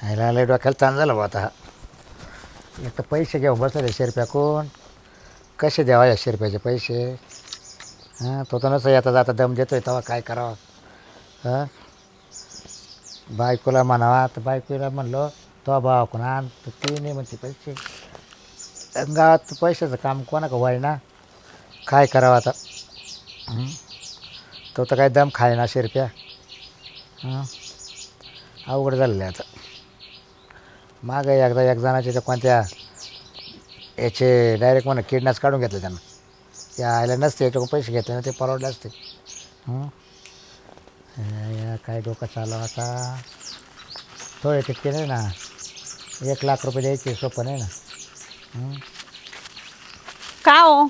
ह्याला लय डोक्याला ताण झाला बा आता. एक तर पैसे घेऊन बसले 100 रुपया कोण कसे द्यावा 100 रुपयाचे पैसे. हां तो तर नसं येता जाता दम देतोय तेव्हा काय करावं. हां बायकोला म्हणावा तर बायकोला म्हणलो तो भावा कोण आण तर ते नाही म्हणते पैसे. गावात पैशाचं काम कोणाक व्हाय ना काय करावं आता. तो तर काय दम खाय ना 100 रुपया. हां अवघड झालेलं आहे आता. मागं एकदा एक जणाचे त्या कोणत्या याचे डायरेक्ट म्हणा किडनॅप काढून घेतलं त्यांना. त्या आयला नसते याच्याकडून पैसे घेतले ना ते परवडले असते. काय डोकं चालू आता. थोडे टिक्के नाही ना 1 लाख रुपये द्यायचे सोपं नाही ना. का हो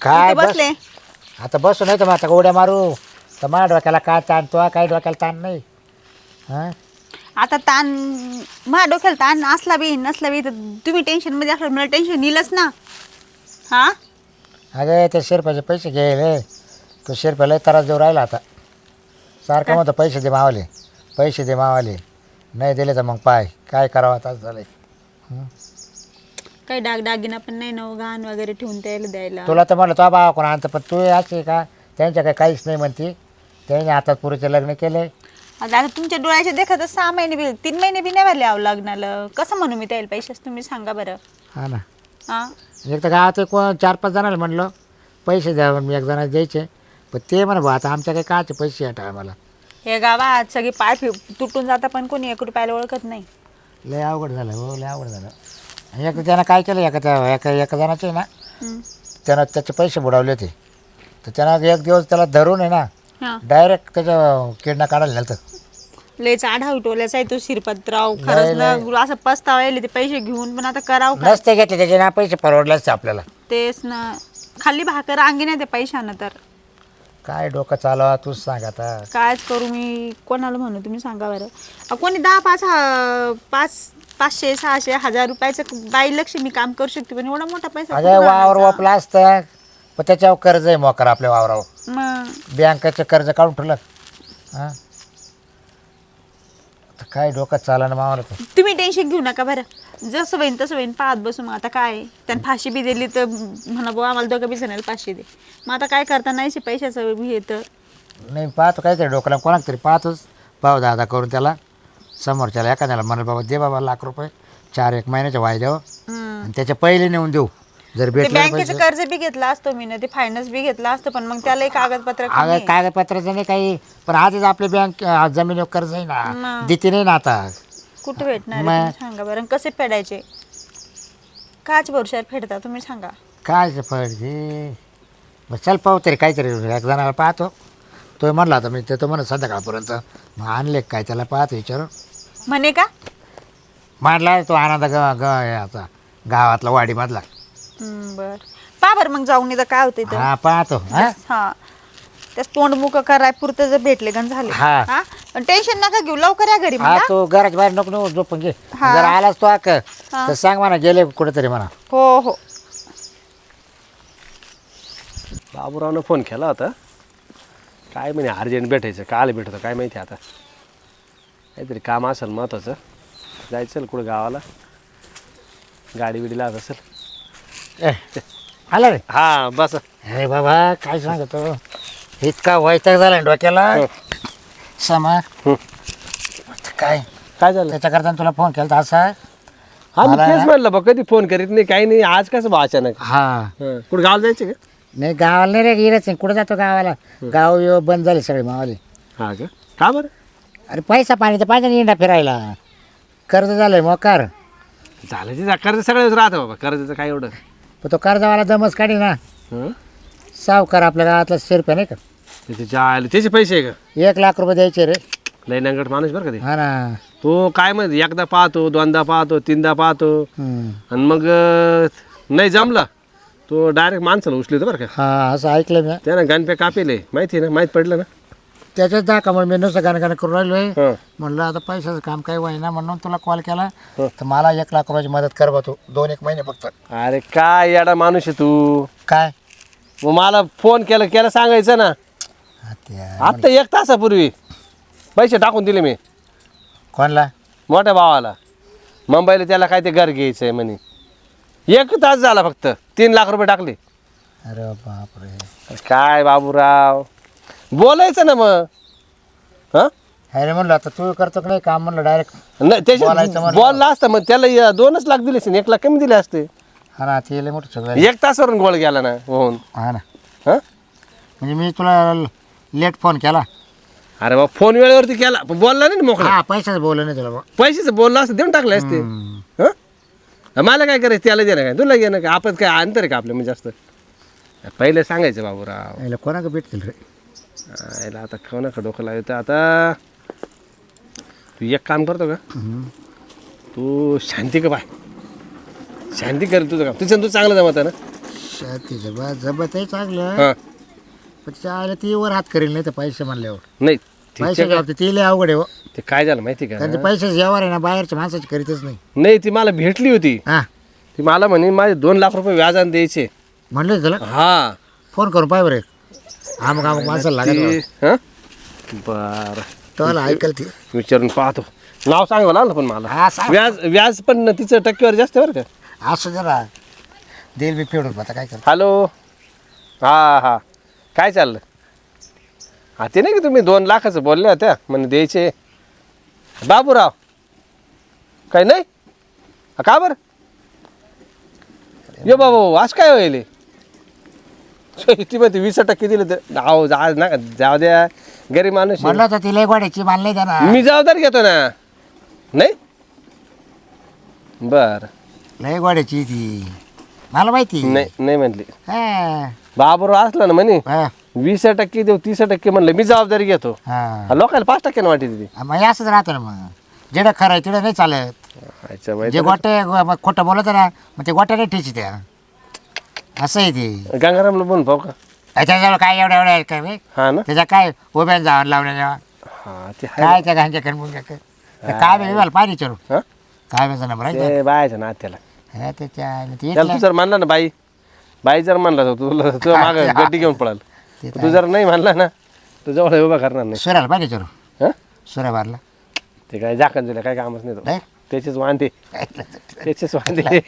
काय इथं बसले? आता बसू नाही तर मग आता उड्या मारू तर माझ्या डोक्याला काय ताण तो काय डोक्याला ताण नाही. हां आता ताण माझ्या डोक्याला ताण असला बी नसला बी तर तुम्ही टेन्शन मध्ये असला मला टेन्शन येईलच ना. हा अगं ते शेरपाचे पैसे घ्यायले तो शेरपा लय त्रास देऊ राहिला आता. सारखं म्हणतो पैसे दे मावाले पैसे दे मावाले नाही दिले तर मग पाय काय करावं आता झालं. काही दागिना पण नाही ना घाण वगैरे ठेवून द्यायला. तुला तर म्हणलं तो भावा कोण आणतं पण तू असे का त्यांच्या काय काहीच नाही म्हणती. त्यांनी आता पुरीचे लग्न केले. आता तुमच्या डोळ्याच्या देखत 6 महिने बी 3 महिने बी नाही भरले लग्नाला कसं म्हणू मी त्याला पैसे तुम्ही सांगा बरं. हा ना हां एक तर गावात कोण 4-5 जणांना म्हणलं पैसे द्या मी एक जणाला द्यायचे पण ते म्हणा भाऊ आता आमच्या काही काचे पैसे या टायमाला. हे गावात सगळी पाय तुटून जाता पण कोणी 1 रुपयाला ओळखत नाही. लय अवघड झालं हो लय अवघड झालं. एक त्यानं काय केलं एका जणाचे ना त्यानं त्याचे पैसे बुडवले होते तर त्यानं एक दिवस त्याला धरून आहे ना हां डायरेक्ट त्याच्या किडना काढायला नेलं. लयच आढाव टोल्याचा आहे तो शिरपतराव खरंच ना असं पस्तावा येईल ते पैसे घेऊन पण आता करावं काय. नसते घेतले त्याचे ना पैसे परवडले असते आपल्याला. तेच ना खाल्ली भाकर अंगी नाही ते पैशानं तर काय डोकं चालवा तूच सांग आता. कायच करू मी कोणाला म्हणू तुम्ही सांगा बरं. कोणी 500-600-1000 रुपयाचं बाई लक्ष्मी काम करू शकते पण एवढा मोठा पैसा अगं कुठून वावर आणायचा? वापला असतं पण त्याच्यावर कर्ज आहे मोकर आपल्या वावरावर मग बँकेचं कर्ज काढून ठेवलं. हां काय डोकं चाला ना मावाला तर. तुम्ही टेन्शन घेऊ नका बरं जसं होईन तसं होईन पाहत बसू. मग आता काय त्यानं फाशी बी दिली तर म्हणा बुवा आम्हाला दोघं बी जणाला फाशी दे. मग आता काय करता नाही पैशाचं बी येतं. नाही पाहतो काहीतरी डोक्याला कोणाक तरी पाहतोच भाऊ दादा करून त्याला समोरच्याला एखाद्याला म्हणा बाबा दे बाबा 1 लाख रुपये 4-1 महिन्याच्या वायद्यावर आणि त्याच्या पहिले नेऊन देऊ जर ते भेटले बँकेचं कर्ज बी घेतलं असतं मी ना ते फायनान्स बी घेतलं असतं पण मग त्यालाही कागदपत्र कमी अगं आहे. कागदपत्राचं नाही काही पण आधीच आपली बँक जमिनीवर कर्ज आहे ना देते नाही ना आता. कुठे भेटणार आहे तुम्ही सांगा बरं कसे फेडायचे काच भरोश्यावर फेडता तुम्ही सांगा. काय पडते बस चल पाहू तरी काहीतरी एक जणाला पाहतो. तो म्हणला आता मी ते तो म्हणत संध्याकाळपर्यंत मग आणले काय त्याला पाहतो विचारून म्हणे का मांडला तो आनंद आता गावातला वाडीमधला. बर पा बरं मग जाऊन इथं काय होतं हा पाहतो. हा हा त्याच तोंड मुक कराय पुरतं जर भेटले गण झाले. हा. हा टेन्शन नका घेऊ लवकर या घरी हा मला. तो घराच्या बाहेर नको नको झोपून घे हा. जर आलाच तो आक हा. तर सांग म्हणा गेले कुठेतरी म्हणा. हो हो बाबूरावनं फोन केला होता काय म्हणे अर्जंट भेटायचं काल भेटतं काय माहिती आता काहीतरी काम असेल महत्त्वाचं जायचं कुठं गावाला गाडी बिडी लागत असेल. आला रे. हां बस अरे बाबा काय सांगतो इतका वैताग झाला ना डोक्याला समा काय काय झालं त्याच्याकरता तुला फोन केला असा. हा मी तेच म्हणलं बघ कधी फोन करीत नाही काही नाही आज कसं बा अचानक. हा कुठं गावाला जायचं का नाही गावाला नाही रे गेलंच नाही कुठं जातो गावाला गाव येऊ बंद झाले सगळे मावाले. हा का बरं अरे पैसा पाणी तर पाहिजे इंडा फिरायला कर्ज झालंय मोकार. झालं ते कर्ज सगळंच राहतं बाबा कर्जाचं काय एवढं. पण तो कर्जवाला दमच काढी ना हं सावकार आपल्या गावातला 100 रुपये नाही का त्याचे पैसे आहे का 1 लाख रुपये द्यायचे रे. लय नंगट माणूस बरं का ते. हा ना. तो काय म्हणते एकदा पाहतो 2दा पाहतो 3दा पाहतो आणि मग नाही जमला तो डायरेक्ट माणसाला उचलतो बरं का. हा असं ऐकलं मी. त्यानं गणपे कापेले माहिती आहे ना माहीत पडलं ना. त्याच्याच दाखवा मी नुसतं गाणं करून राहिलोय हं. म्हणलं आता पैशाचं काम काही व्हायना म्हणून तुला कॉल केला तर मला 1 लाख रुपयाची मदत कर बा तू 2-1 महिने फक्त. अरे काय येडा माणूस आहे तू. काय मग मला फोन केलं सांगायचं ना. हा, ते आत्ता 1 तासापूर्वी पैसे टाकून दिले मी. कोणला मोठ्या भावाला मुंबईला, त्याला काय ते घर घ्यायचं आहे म्हणे. 1 तास झाला फक्त 3 लाख रुपये टाकले. अरे बापरे. काय बाबूराव बोलायचं ना मग. हां अरे म्हणलं आता तू करतो का नाही काम, म्हणलं डायरेक्ट. नाही बोलायचं त्याच्यात म्हणलं. बोलला असता मग त्याला 2 लाख दिले असते, 1 लाख कमी दिले असते. हा ना, ते लय मोठं सगळं. 1 तासावरून गोळ गेला ना होऊन. हा ना, हां म्हणजे मी तुला लेट फोन केला. अरे बा फोन वेळेवरती केला पण बोलला नाही ना मोकळा. हा, पैशाच बोललं नाही तुला बा. पैशाचं बोलला असतं देऊन टाकले असते. हां मला काय करायचं, त्याला देणं काय तुला घेणं काय, आपण काय अंतर आहे का आपलं म्हणजे जास्त. पहिले सांगायचं बाबूराव. याला कोणाक भेटतील रे. याला आता कोणाकडे डोकं लावायचं आता. तू एक काम करतो का, तू शांती का बाय शांती कर तुझं काम. तुझं तू चांगलं जमत आहे ना. शातीचं बा जबत आहे चांगलं, हां पण त्याला ती वर हात करेल नाही तर पैसे म्हणल्यावर. नाही पैसे बाबतीत ते लय अवघड आहे हो. ते काय झालं माहिती का. कारण ते पैशाचे व्यवहार आहे ना, बाहेरच्या माणसाची करीतच नाही. नाही ती मला भेटली होती. हा, ती मला म्हणे माझे 2 लाख रुपये व्याजाने द्यायचे. म्हणलं तुला हा फोन करून पाय बरं. अमुक माणसाला लागत हां बरं तुला ऐकल ती. विचारून पाहतो. नाव सांगावं लागलं पण मला. हा सांग. व्याज पण तिचं टक्केवर जास्त बरं का. असं जरा देईल मी फेडून, आता काय करतो. हॅलो हां हां काय चाललं. हा ते नाही की तुम्ही 2 लाखाचं बोलल्या होत्या म्हणे द्यायचे. बाबूराव काय नाही का बरं. यो बाबा आज काय होईल. ती म्हणते 20% दिलं तर अहो आज ना जाऊ द्या, गरीब माणूस आहे. म्हणलं तर ती लय गोड्याची मान नाही देणार. मी जबाबदारी घेतो ना. नाही बर लय गोड्याची ती, मला माहिती. नाही नाही म्हणली. हा, बाबूराव असला ना म्हणे हा, 20% देऊ 30% म्हणलं मी जबाबदारी घेतो. हा. लोकांना 5% वाटी दिली. मग हे असंच राहतं ना. मग जेवढं खरं आहे तेवढं नाही चालत. जे गोटे खोटं बोलत ना, मग ते गोट्या नाही ठेची त्या. असं आहे ते. गंगारामला बोलून पाहू का. त्याच्याजवळ काय एवढं एवढं आहे काय बे? हा ना. त्याच्या काय उभ्या जावं लावण्या हा ते आहे. काय त्या घांच्या कर मुंग्या कर. काय बे मला पाणी विचारू. हा? काय बेचा नंबर आहे ते बायचं ना त्याला. हा, त्याच्या ते त्याला तू जर म्हणला ना बाई जर म्हणला तर तुला तुझ्या मागं गड्डी घेऊन पळाल. तू जर नाही म्हणला ना तू जवळ उभा करणार नाही. सुराला पाणी विचारू. हा सुरा मारला ते काय झाकण दिलं काय कामच नाही तो. नाही त्याचेच वांदे त्याचेच वांदे.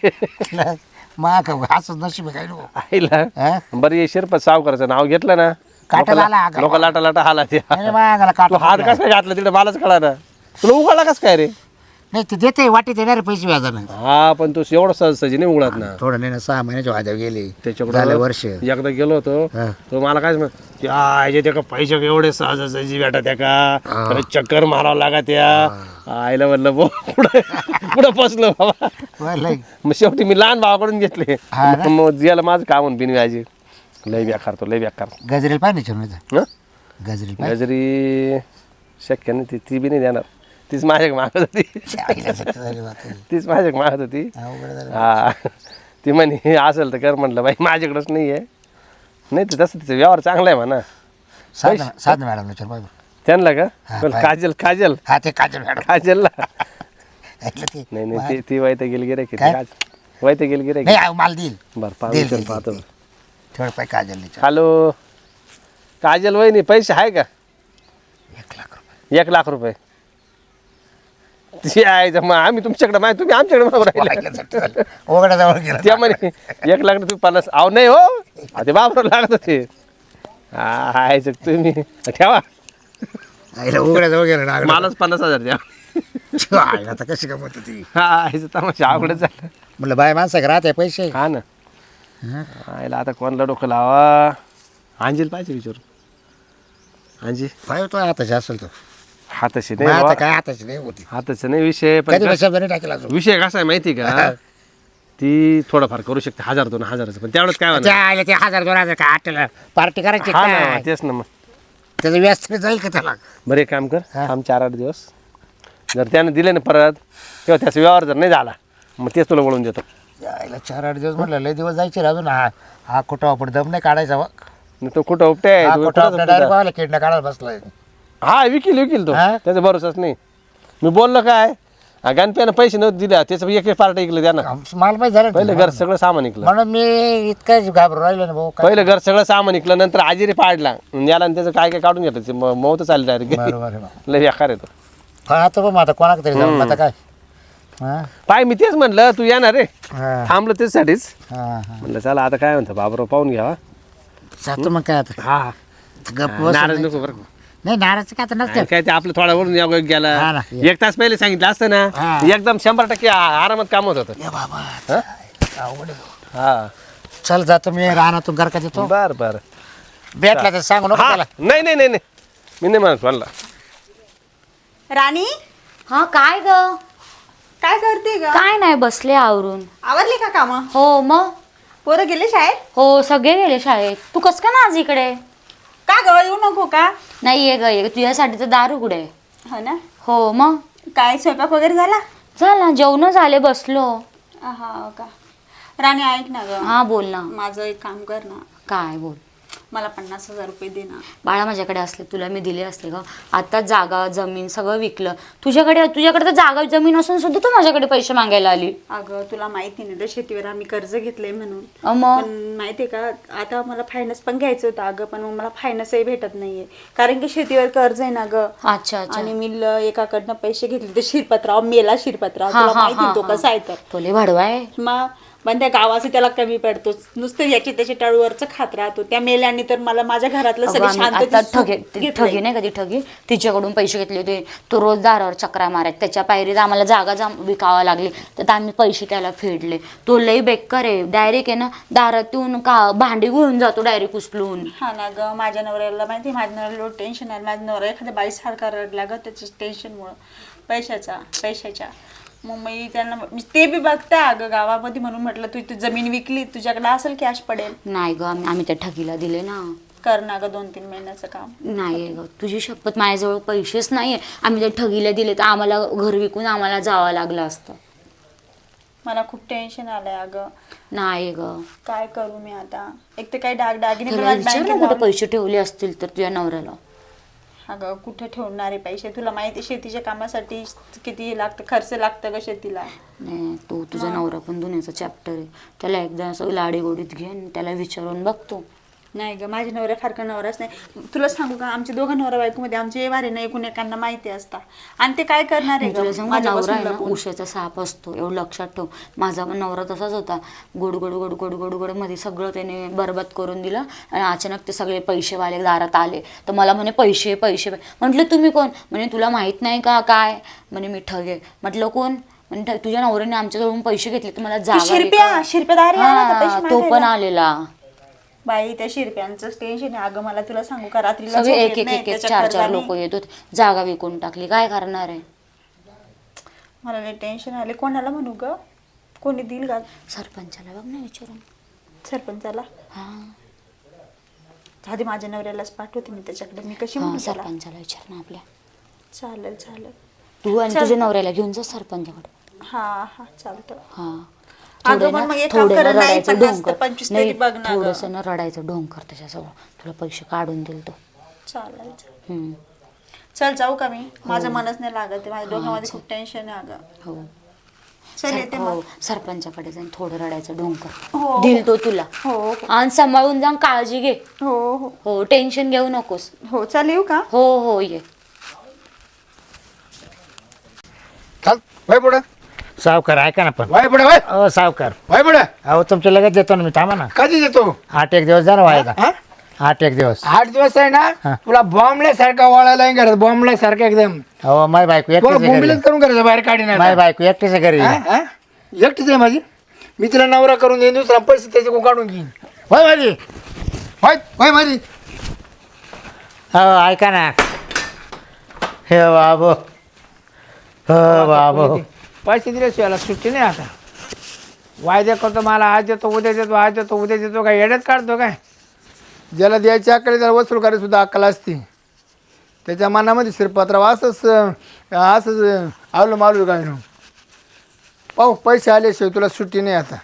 मग असंच नशीब आहे काय नको. आईला हा? बरं ये शिरपत सावकाराचं नाव घेतलं ना काटा झाला अंगाला. लोक लाटा हाला ते. नाही, मागाला तू काटा हात कसं काय घातला तिकडे मलाच कळा ना. तुला उघडला कस काय रे. नाही ते देते वाटीत येणारे पैसे व्याजानं. हा पण तू एवढं सहजी नाही उघडत ना. थोडं नाही ना 6 महिन्याच्या वाद्यावर गेले त्याच्याकडे झाले वर्ष. एकदा गेलो होतो हा. तो मला काय त्या का पैसे एवढे सहजासहजी भेटा त्या का चक्कर मारावं लागा त्या. आईला म्हणलं बो पुढं फसलो बाबा. होय, लय. मग शेवटी मी लहान भावाकडून घेतले. हा ना? मग गेलं माझं काम बिनव्याजी. लय बेकार तो लय बेकार. गजरेला पाहिजे विचारून. हं? गजरेला पाहिजे. गजरी शक्य नाही ती बी नाही देणार. तीच माझ्या मागत होती. तीच माझ्या मागत होती. हा ती म्हणे असेल तर कर म्हटलं बाई माझ्याकडंच नाही आहे. नाही तर तसं तिचा व्यवहार चांगला आहे म्हणा. साध मॅडम विचार पाहिजे. त्यांना का हा, पण पाहिजे. काजल हा ते काजल मॅडम काजलला ऐकलं ते. नाही नाही ती वाईट गेली गिरे की काय? वाईट गेली गिरे नाही अहो, मला देईल. बरं देईल, पाहतो देईल, पाहतो. देईल. थोडं पाय काजल विचार. हॅलो काजल वहिनी पैसे आहे का. 1 लाख रुपये. 1 लाख रुपये. आहे मग आम्ही तुमच्याकडे माहिती तुम्ही आमच्याकडे मागू राहिले. ओघडाजवळ गेला. त्या म्हणे 1 लाख तुम्ही 50 अहो नाही हो ते बाबरा लागत होते. हा तुम्ही ठेवा उघड्याजवळ गेला ना. मलाच 50,000 द्या. आता कशी गमत होती. हा तमाशा अवघडच झालं. म्हटलं बाय माणसा का राहते पैसे. हा ना. हा. आईला आता कोणाला डोकं लावा. अंजील पाहिजे विचारून. अंजी पाय तो हाताची असेल तो. हाताशी आता नाही काय हाताची नाही होती. हाताचं नाही विषय पण कधी शब्द नाही टाकेला अजून. विषय कसा आहे माहिती का ती थोडंफार करू शकते 1000-2000 पण तेवढंच काय त्या होणार. आले ते 1000-2000 काय आठला पार्टी करायची हा ना काय. तेच ना मग. त्याचं व्याज तरी जाईल का त्याला. बरं एक काम कर हा. आम 4-8 दिवस जर त्यानं दिले ना परत किंवा त्याचा व्यवहार जर नाही झाला मग तेच तुला वळून देतो. यायला 4-8 दिवस म्हटलं लय दिवस जायचे रे अजून. हा कुठं आपण दम नाही काढायचा बघ. तो कुठं उपटे हा कुठं डायरेक्ट पाहिलं किडनं काढायला बसलाय. हा विकील तो हा? त्याचा भरोसाच नाही. मी बोललो काय गणप्यानं पैसे नव्हते दिले त्याचं एक पार्ट ऐकलं त्यानं. मला माहिती झालं पहिलं घर सगळं सामान ऐकलं. म्हणून मी इतकं घाबरून राहिलो ना भाऊ. काय पहिलं घर सगळं सामान ऐकलं नंतर आजिरी पाडला याला आणि त्याचं काय काय काढून घेतलं मौत चालली डायरेक्ट. बरोबर आहे बा. लय बेकार येतो. पाहतो बा मग आता कोणाक तरी जाऊन आता काय हां पाय मी तेच म्हणलं तू येणार रे हां थांबलं त्याच्यासाठीच हां हां म्हणलं चला आता काय म्हणतं बाबराव पाहून घ्यावा जातो मग काय आता हा गप्प बसून नाराज नाही. नको बरं का. नाही नाराज काय आता नसते काय ते आपलं थोडा वरून हा गेला ना. 1 तास पहिले सांगितलं असतं हा. ना एकदम 100% आरामात काम होत होतं ए बाबा हं? अवघड आहे. हा चल जातो मी रानातून घर का देतो बर बर भेटला तर सांगू नको हा त्याला नाही नाही नाही नाही. मी नाही म्हणत म्हणला राणी हा काय ग काय करते ग काय नाही बसले आवरून आवरली का काम? हो मग पोरं गेले शाळेत? हो सगळे गेले शाळेत तू कस का ना आज इकडे का ग येऊ नको का? नाही ये ग ये तुझ्यासाठी तर दार उघडे हो ना. हो मग काय स्वयंपाक वगैरे झाला? झाला जेवण झाले बसलो हा का. राणी ऐक ना ग, हा बोल ना माझं एक काम कर ना, काय बोल मला 50,000 रुपये दे ना. बाळा माझ्याकडे असले तुला मी दिले असते का आता जागा जमीन सगळं विकलं तुझ्याकडे तर जागा जमीन असून सुद्धा तू माझ्याकडे पैसे मागायला आली अगं तुला माहिती नाही तर शेतीवर आम्ही कर्ज घेतलंय म्हणून. मग पण माहितीये का आता मला फायनान्स पण घ्यायचं होतं अगं, पण मग मला फायनान्सही भेटत नाहीये कारण की शेतीवर कर्ज आहे ना ग. अच्छा अच्छा आणि मी एकाकडनं पैसे घेतले ते शिरपतराव मेला शिरपतराव हा, तुला हा, माहिती हा, तो हा. कसा आहे तर. तो लय भाडवा आहे मग पण त्या गावाचं त्याला कमी पडतो नुसतं याची त्याची टाळूवरच खात राहतो. त्या मेल्याने तर मला माझ्या घरातलं अगं, सगळं आम्ही शांततेत आता सुख ठगी घेतलंय. नाही कधी ठगी तिच्याकडून पैसे घेतले होते तो रोज दारावर चक्रा मारत त्याच्या पायरीत आम्हाला जागा विकावा लागली तर आम्ही पैसे त्याला फेडले तो लई बेकार आहे डायरेक्ट आहे ना दारातून का भांडी घेऊन जातो डायरेक्ट उचलून हा ना ग, माझ्या नवऱ्याला माहिती माझ्या नवऱ्याला टेन्शन आहे. माझ्या नवरा एखाद्या बाईसारखा रडला ग त्याच्या टेन्शनमुळं पैशाच्या. मग मी त्यांना ते बी बघता अगं गावामध्ये म्हणून म्हटलं तू जमीन विकली तुझ्याकडे असेल कॅश पडेल. नाही ग आम्ही त्या ठगीला दिले ना कर ना ग 2-3 महिन्याचं काम. नाही ग तुझी शपथ माझ्याजवळ पैसेच नाहीये आम्ही त्या ठगीला दिले तर आम्हाला घर विकून आम्हाला जावं लागलं असतं मला खूप टेन्शन आलंय अगं, नाही ग काय करू मी आता. एक तर काही दागिने पण त्याला माझ्या विचार ना बँकेत कुठे लावले. पैसे ठेवले असतील तर तुझ्या नवऱ्याला अगं कुठे ठेवणारे पैसे, तुला माहिती शेतीच्या कामासाठी किती लागतं, खर्च लागतं ग शेतीला. नाही तो तुझा नवरा पण दुनियाचा चॅप्टर आहे त्याला एकदा असं लाडीगोडीत घे आणि त्याला विचारून बघतो नाही ग माझ्या नवऱ्या फारका नवराच नाही. तुला सांगू का आमच्या दोघं नवरा बायकोमध्ये आमचे व्यवहार आहे ना एकूण एकांना माहिती असतात आणि ते काय करणार आहे मी तुला ग, सांगू नवरा माझ्यापासून आहे ना लपून. उशाचा साप असतो एवढं लक्षात ठेव माझा पण नवरा तसाच होता गोड गोड गोड गोड गोड गोड मध्ये सगळं त्याने बरबाद करून दिलं आणि अचानक ते सगळे पैसेवाले दारात आले तर मला म्हणे पैसे म्हटलं तुम्ही कोण म्हणे तुला माहित नाही का काय म्हणे मी ठगे म्हटलं कोण म्हणजे तुझ्या नवऱ्याने आमच्याजवळून पैसे घेतले तर मला जागा शिरप्या दारी आला होता पैसे हा, तो पण मागायला. आलेला बाई त्या शिरप्यांचं टेन्शन आहे अगं. मला तुला सांगू का रात्रीला सगळे झोप एक येत एक नाही एक एक त्याच्या 4 कर्जाने. लोक येत होते जागा विकून टाकली काय करणार आहे मला लय टेन्शन आले. कोणाला म्हणू ग, कोणी देईल का सरपंचाला बघ ना विचारून सरपंचाला? हा आधी माझ्या नवऱ्यालाच पाठवते मी त्याच्याकडे. मी कशी हा म्हणू त्याला? सरपंचाला विचार ना आपल्या चालेल तू आणि चल. तुझ्या नवऱ्याला घेऊन जा सरपंचाकडे हा चालतं. हा अगं पण मग एक काम कर, नाही 50 तर 25 तरी बघ ना गं. थोडस न रडायचं ढोंग कर त्याच्याजवळ तुला पैसे काढून देईल तो चालेल. हम्म. चल जाऊ का मी? माझं मनच नाही लागत आहे. माझ्या डोक्यामध्ये खूप टेन्शन आहे अगं. हो चल येते मग. हो सरपंचाकडे जाईन थोडं रडायचं ढोंग कर हो. देईल तो तुला हो आणि सांभाळून जा काळजी घे हो हो टेन्शन घेऊ नकोस हो चल येऊ का? हो हो ये चल वय पुढं सावकार ऐका ना पण वाय पुढे वाय अ सावकार वाय पुढे अहो तुमच्या लगेच देतो ना मी थांबा ना कधी देतो 8 दिवस जा ना व्हायला हा? 8 दिवस 8 दिवस आहे हा. ना तुला बॉम्बल्यासारखा वळायला घरात बॉम्बल्यासारखा एकदम अहो माय बायको तुला एकटीच बोंबीलच घरी करून करायचं बाहेर काढी नाही माय बायको एकटीच घरी एकटीच आहे माझी. मी तिला नवरा करून देईन दुसरा पैसे त्याचे काढून घेईन. होय माझी वाय वाय माझी हो ऐका ना हे बाबू हो बाबू पैसे दिल्याशिवाय सुट्टी नाही आता. वायदे करतो मला आज देतो उद्या देतो आज देतो उद्या देतो काय येड्यात काढतो काय. ज्याला द्यायची अक्कल त्याला वसूल करायची सुद्धा अक्कल असते. त्याच्या मनामध्ये शिरपत्राव असंच आलो मालू काय ना पाहू पैसे आल्याशिवाय तुला सुट्टी नाही आता.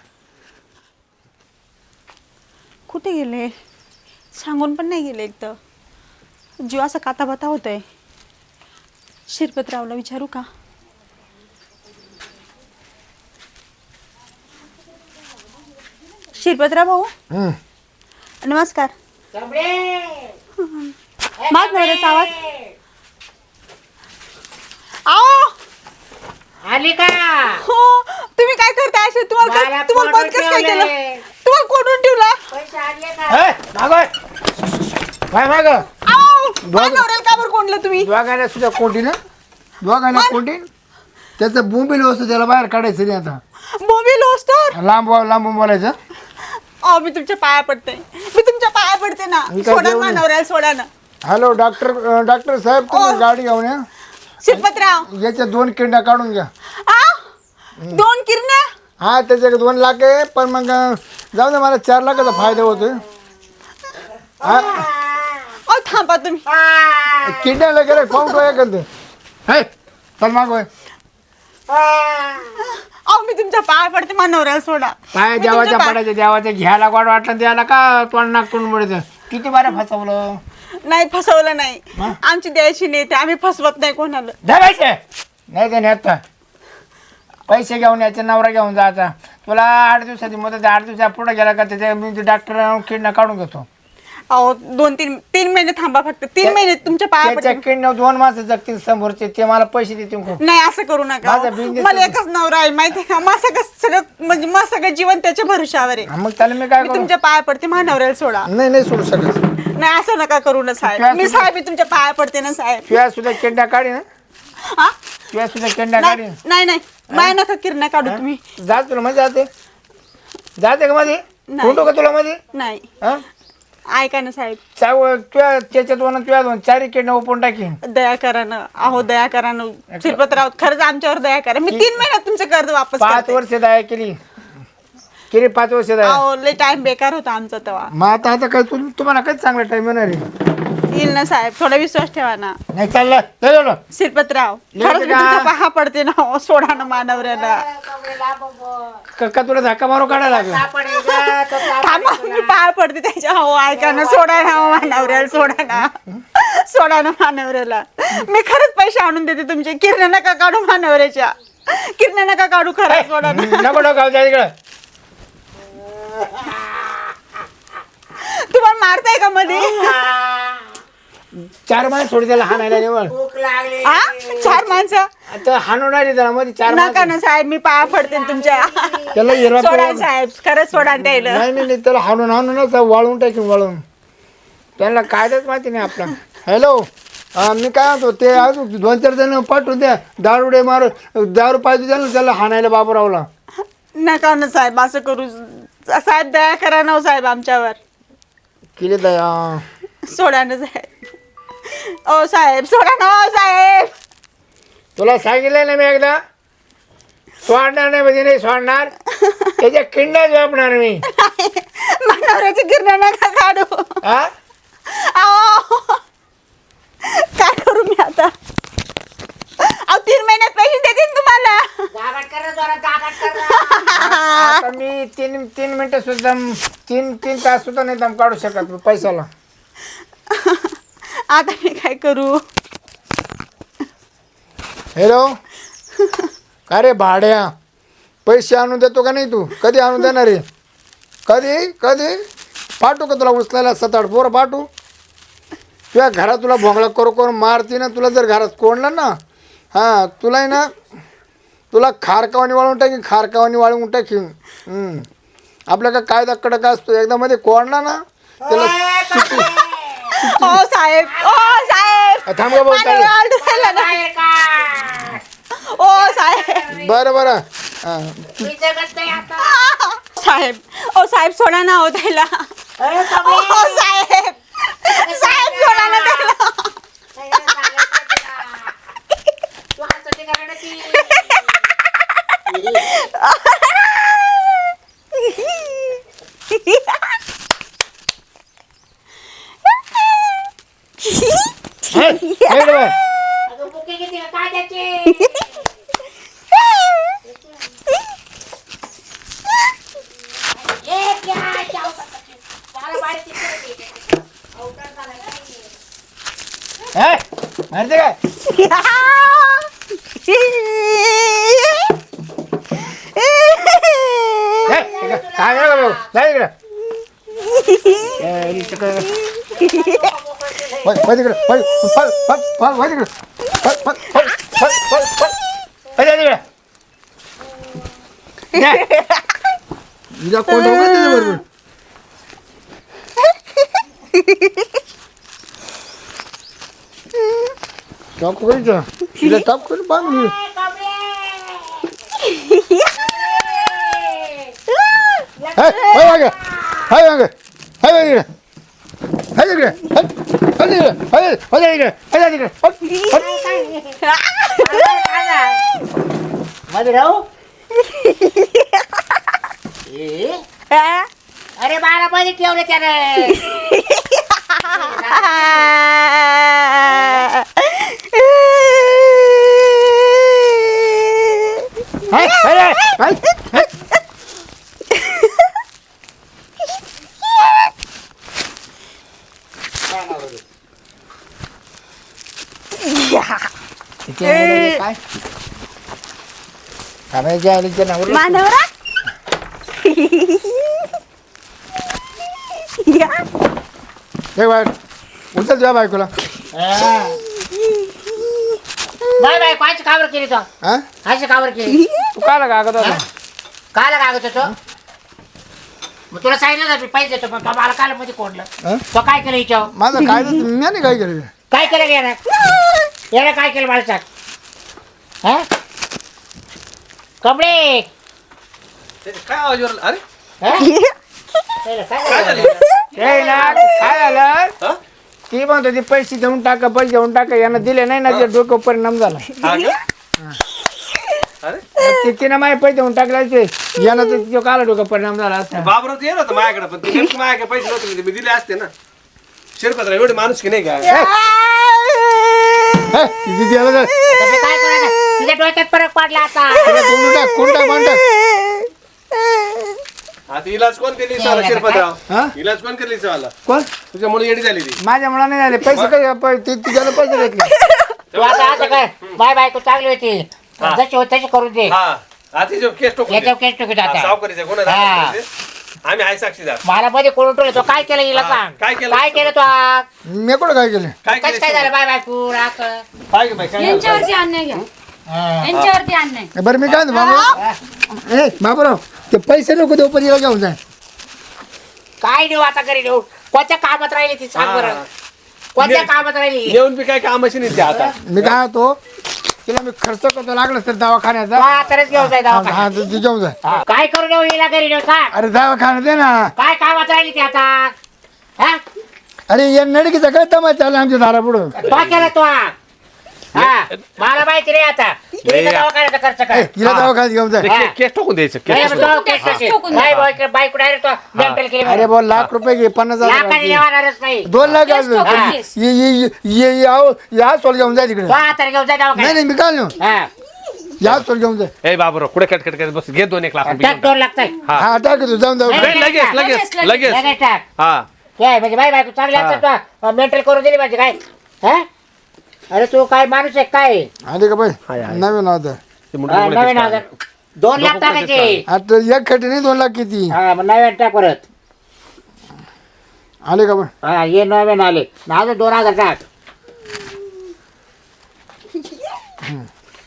कुठे गेले? सांगून पण नाही गेले. एक तर जीव असा काताबाता होतोय. शिरपतरावला विचारू का? शिरपतराव भाऊ नमस्कार. माझ नवऱ्याचा आवाज. आली का? हो तुम्ही काय करताय असे तुम्हाला मला तुम्हाला कोणी बंद कसं काय ठेवलंय? केलं तुम्हाला कोणून ठेवला पैसे आणले का? माग माझ्या नवऱ्याला का बरं कोंडलं तुम्ही दोघांना सुद्धा कोंडी ना दोघांना कोंडी त्याचं बोंबील असतं त्याला बाहेर काढायचं नाही आता बोंबील होस्तर लांबून बोलायचं. अहो मी तुमच्या पाया पडते मी तुमच्या पाया पडते ना मी काय सोडा जेवू माझ्या नये? नवऱ्याला सोडा ना हॅलो डॉक्टर साहेब तुम्ही गाडी घेऊन या. शिरपतराव याच्या 2 किंड्या काढून घ्या. आ 2 किरण्या हा त्याच्या 2 लाख आहे पण मग जाऊ दे मला 4 लाखाचा फायदा होतोय. अहो थांबा तुम्ही किंड्याला गेलं पाऊट वया करते हे चल मागवाय अहो मी तुमच्या पाया पडते माझ्या नवऱ्याला सोडा पाय मी देवाच्या तुमच्या पडायच्या देवाच्या घ्यायला गोड वाटलं द्यायला का तोंड नाक तोंड पडायचं किती बरं फसवलं नाही फसवलं नाही आमची द्यायची नेते आम्ही फसवत नाही कोणाला द्या पैसे नाही ते नेत पैसे घेऊन यायचे नवरा घेऊन जायचा तुला 8 दिवसाची मदत 8 दिवसा पुढे गेला का त्याच्या मी डॉक्टर किडनं काढून घेतो. अहो 2-3 महिने थांबा फक्त 3 महिने तुमच्या पाया त्याच्या पडते किडनं 2 माणसं जगतील समोरचे ते मला पैसे देतील खूप. नाही असं करू नका माझा अहो. business मला एकच नवरा आहे माहितीये का मग सगळं म्हणजे मग सगळं जीवन त्याच्या भरोशावर आहे मग त्याला मी काय मी करू तुमच्या पाया पडते माझ्या नवऱ्याला सोडा नाही सोडू शकत. नाही असं नका करू ना साहेब तुझ्या मी साहेब मी तुमच्या पाया पडते ना साहेब तुझ्या सुद्धा केंड्या काढी ना हा तुझ्या सुद्धा केंड्या काढी नाही माया नका किरण्या काढू तुम्ही जात तुला मध्ये जाते का मध्ये नाही. फोटो का तुला मध्ये नाही हा ऐका ना साहेब तुझ्या त्याच्या 2 4 केंड्या ओपन टाकीन. दया करा ना अहो दया करा ना शिरपतराव खरंच आमच्यावर दया करा मी 3 महिन्यात तुमचं कर्ज वापस 5 करते. वर्ष दया केली 5 वर्ष दया. अहो लय टाइम बेकार होता आमचा तेव्हा मग आता काय तुम्हाला काही चांगला टाइम येणार आहे येईल ना साहेब थोडा विश्वास ठेवा ना नाही चाललं शिरपतराव येते खरंच मी का? तुमच्या पाहा पडते ना अहो, सोडा ना मानवऱ्याला का तुला धक्का मारू काढायला लागला. थांबा मी पाया पडते त्याच्या हो ऐका ना सोडा ना मानवऱ्याला सोडा ना मानवऱ्याला मी खरंच पैसे आणून देते तुमचे किरण्या नका काढू मानवऱ्याच्या किरण्या नका काढू खरंच सोडा ना नको नको तिकडं तुम्हाला मारताय का मध्ये 4 महिने सोडी त्याला हाणायला निवड हा 4 माणसं आता हाणवणारी त्याला मध्ये 4 नका ना साहेब मी पाया पडते ना तुमच्या त्याला हिरा सोडा साहेब खरंच सोडा द्यायला नाही त्याला हाणूनच वाळून टाकीन वाळून त्यांना कायदाच माहिती नाही आपला. हॅलो मी काय म्हणतो ते 2-4 जण पाठवून द्या दारुडे दारू पाहिजे त्याला त्याला हाणायला बाबूरावला. नका ना साहेब असं करू साहेब दया करा ना हो साहेब आमच्यावर केले दया सोडा ना साहेब ओ साहेब सोडा ना ओ साहेब तुला सांगितलं ना मी एकदा सोडणार नाही म्हणजे नाही सोडणार त्याच्या किंड्या झोपणार मी. मनवऱ्याची गिरणं नका काढू हा अहो काय करू मी आता अहो 3 महिन्यात पैसे देतील तुम्हाला आता मी 3 मिनिटं सुद्धा 3 तास सुद्धा नाही दम काढू शकत पैशाला. आता मी काय करू हॅलो का रे भाड्या पैसे आणून देतो का नाही तू कधी आणून देणार आहे कधी पाठवू का तुला उचलायला 7-8 पोरं पाठवू तुझ्या घरात तुला भोंगळा करून मारती ना तुला जर घरात कोंडलं ना हां तुला आहे ना तुला खारकावानी वाळून टाकीन. आपल्या का कायदा कडक असतो एकदा मध्ये कोंडला ना त्याला ओ साहेब थांब का भाऊ, चालेल. ओ साहेब बरं साहेब ओ साहेब सोडा ना हो त्याला ओ साहेब सोडा ना त्याला माहिती काय काय भाऊ नाही हिला कोण बरोबर टॉप करीचा हिला टॉप करून बांधून हाय हाय हाय हाय हाय अरे बारा मध्ये ठेवले त्याने काय मानवरा उचल तुझ्या बायकोला बाय बाय कायची कावर केली तो हा कायची कावर केली तू काय कागद होता काला कागद होतो मग तुला सांगितलं ना मी पैसे देतो पण तो मला काल मध्ये कोणलं हा? तो काय केलं हिच्यावर माझं काय मी नाही काय केलं काय केलं यानं यानं काय केलं मला सांग हा कपडे काय आवाज वरला? अरे हा? काय झालं? ए ना काय झालं हा? ती म्हणत होती पैसे देऊन टाका पैसे देऊन टाका यानं दिले नाही ना ते डोकं परिणाम झाला हा का? अरे मग तिनं माझे पैसे देऊन टाकले ते यानं तर तिच्या काला डोकं परिणाम झाला असता बाबराव येत होतं माझ्याकडे पण ते नेमकं माझ्याकडे पैसे नव्हते मी दिले असते ना शिरपत्र एवढे माणूस की नाही का हे, तिची याला जर- तुम्ही काय करायचं तुझ्या डोक्यात फरक पडला आता तिला कोंडून टाक, कोंडून टाक, कोंडून टाक. आता इलाज कोण केली साला शिरपतराव हा? इलाज कोण केली साला कोण तुझ्यामुळे येडी झाली ती माझ्या मुला नाही झाले पैसे काय तिच्याला पैसे घेतले तू आता असं कर बाय बायको चांगली होती जशी होती तशी करून दे हा आता जो केस टोकून याच्यावर केस टोकीत आता सावकारीचा गुन्हा हा. दाखल करायचे. आम्ही आहे साक्षीदार मला मध्ये कोण उठवलं तो काय केलं हिला हा, सांग काय केलं? काय केलं तो मी कुठं काय केलं काय कसं काय झालं बाय बायको राख काय ग बाई, काय झालं? यांच्यावरती अन्याय घ्या यांच्यावरती अन्याय बरं मी काय म्हणतो बाबा ए बाबूराव ते पैसे नको देऊ पण हिला घेऊन जाय काय देऊ आता घरी देऊ कोणत्या कामात राहिली ती सांग बरं हा. कोणत्या कामात राहिली येऊन बी काय कामाची नाही ते आता मी काय होतो तिला मी खर्च करतो लागलं तर दवाखान्याचा हा, तरच घेऊन जाय दवाखान्यात. हा तर ती घेऊन जाय हा, काय करू देऊ हिला घरी देऊ सांग अरे दवाखान्यात दे ना काय कामात राहिली ती आता हा अरे या नडकीचा काय तमाशा चालला आमच्या दारापुढं तो केला तो हा मला माहिती नाही आता तू इथं दवाखान्याचा खर्च कर हिला दवाखान्यात घेऊन जाय हा. केस ठोकून द्यायचं नाही, केस पण तो केस कशी? ठोकून बाय बाय बायको डायरेक्ट मेंटल केली अरे बोल लाख रुपये घे 50,000 लाखाने लेवानारच नाही 2 लाख केस ठोकून केस. या सोल घेऊन जाय तिकडे तो आता घेऊन जाय नाही दवाखान्यात नाही मी काय नाही हा या सोल घेऊन जाय ए बाबूराव कुठे कटकट करत बस घे 2-1 लाख रुपये टाक घेऊन 2 लागतंय हा हा टाक तू जाऊन जाऊ नाही, लगेच लगेच लगेच लगेच टाक हा काय म्हणजे बाय बायको चांगली असतात तो मेंटल करून दिली म्हणजे काय हा अरे तू काय माणूस आहे काय आले का बाई हाय, हाय. नवीन होतं ते मुंडे हा, मुंडे नवीन केस हजार 2 लाख टाकायचे आता एक खटी नाही 2 लाख किती हा मग नवीन टाक परत आले का बाई हा ये नवीन आले माझं 2000 टाक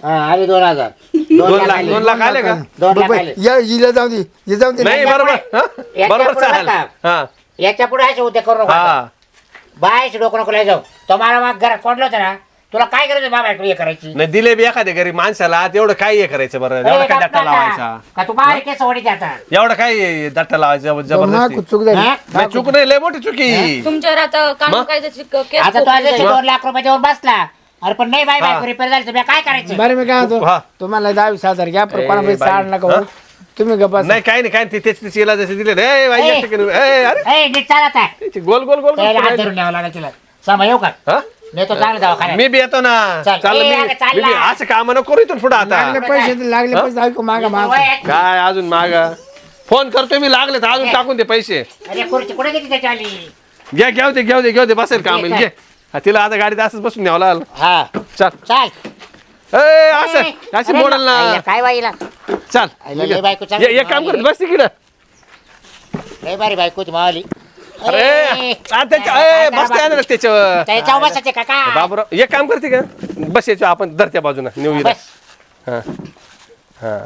हा आले 2000 2 लाख 2 लाख आले का 2 लाख आले या हिला जाऊ दे हे जाऊ दे नाही बरोबर हा? बरोबर पुढे चालेल नका. हा याच्या पुढे असे उद्या करू नको हा बायच डोकं नको लय जाऊ तो मला मग घरात कोणलं होतं ना तुला काय करायचं बाबा हे करायची नाही दिले बी एखाद्या गरीब माणसाला तेवढं काय हे करायचं बरं एवढं काय दट्टा लावायचा का तू बाहेर केस ओढीत आता एवढं काय दट्टा लावायचं जबरदस्ती चूक झाली हा? नाही चूक नाही लय मोठी चुकी तुमच्यावर आता कानून मग? कायद्याची केस आता तो ठोकली जशी जाईल. 2 लाख रुपये देऊन बसला अरे पण नाही बाय हा. बाय रिपेअर झाली तर मी काय करायचं बरं मी काय हा. होतो तुम्हाला 10,000 घ्या पण ए, कोणामध्ये बाई. साड नका हा? हो. तुम्ही गप्पा नाही काय नाही काय नाही त्याची इलाज जसे दिले रे बाई ए. एक ठिकाणी ए, अरे ए नीट चालत आहे त्याची गोल गोल गोल त्याला हात गोल धरून न्यावं लागेल तिला समा येऊ का हा? नेतो चांगलं दवाखान्यात मी बी येतो ना चल. चाल ए, मी अगं, चाल मी बी ना. असं काम नको करू इथून पुढे आता लागले पैसे ऐकू मागा माग काय अजून मागा फोन करतोय मी लागले तर अजून टाकून दे पैसे अरे खुर्ची कुठे गेली त्याच्या आली घेऊ दे बसेल काम घे हा, तिला आता गाडीत असंच बसून न्यावं लागलं हा चल चाल ए असं अशी अरे, मोडल आईला ना काय बाईला चल आईला लय बायको चांगली एक काम कर बस तिकडं लय बारी बायको ती मावली अरे बस त्याच्यावर त्याच्या बसायचे काका बाबूराव एक काम करते का बस याच्या आपण धरत्या बाजूला नेऊ इथं. बस हा हा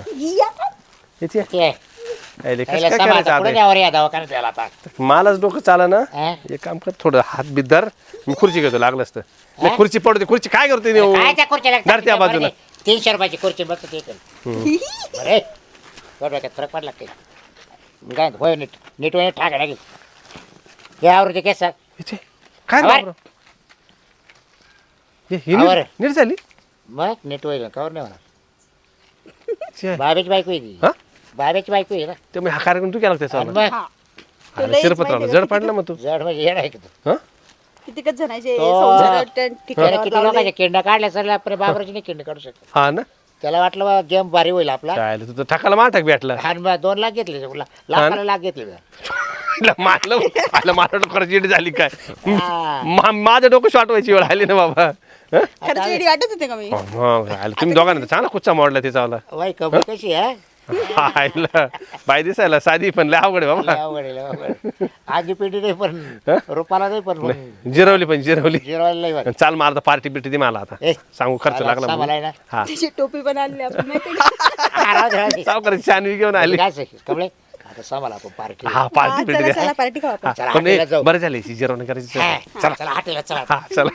येते ते यायले कसं पहिलं काय सांभाळता, करायचं पुढे आता न्यावर या दवाखान्यात यायला आता मलाच डोकं चाला ना हा? एक काम कर थोडं हात बिद्दार मी खुर्ची घेतो लागलं असतं नाही, खुर्ची पडते खुर्ची काय करते काय त्या खुर्चीला धर त्या बाजूला 300 रुपयाची खुर्ची बघ ते बरे डोक्यात फरक पडला काही मी काय म्हणतो, होय नीट नीट वय ठाक आहे यावरती केस इथे काय आवर. बाबराव? ही आवर. नीट झाली मग नीट होईल कवर नाही होणार छे. बाबेची बायको आहे ती हा बाबेची बायको आहे ना ते मग हा कार्यक्रम तू केला का त्याचा आणि मग शिरपत्राला जड पाडलं मग तू जड म्हणजे येड आहे की तू हा किती जणांचे तो- संसार त्याने ठिकाणावर किती लावले. लोकांचे किंड काढले सर आपल्या बाबराची नाही किंड काढू शकत हा ना त्याला वाटलं गेम भारी होईल आपला काय तू तर ठकाला माठक भेटला आणि मग 2 लाख घेतले लाखाला लाख घेतले मारलं माझं डोकं जीड झाली काय हा. माझं डोकं शॉर्ट व्हायची वेळ आली ना बाबा हं? खरंच वेडी वाटत होते का मी मग आलं. तुम्ही दोघांना तर चांगला कुच्चा मोडला तिचा वाला वाई कबूल कशी आहे आईला बाय दिसायला साधी पण लय अवघड आहे लय बाबा अवघड आहे, लय अवघड. आगी पेटी नाही पण रुपाला नाही पण जिरवली पण जिरवली जिरवायला नाही बरं. चाल मारता पार्टी बिर्टी दे मला आता ए, सांगू खर्च लागला सामान म्हणून. आहे ना हा त्याची टोपी पण आणली आपण माहिती आहे का? हा, राहू दे, राहू दे. सावकाराची शानवी घेऊन आली काय सांगेल, कमळे आता सामान आपण पार्टी हा पार्टी हा, बिर्टी चला द्या चला पार्टी खाऊ आपण. हा, चला, पण हॉटेलला ए, जाऊ. बरं झाली जेवण करायची चला हॉटेलला चला हा चला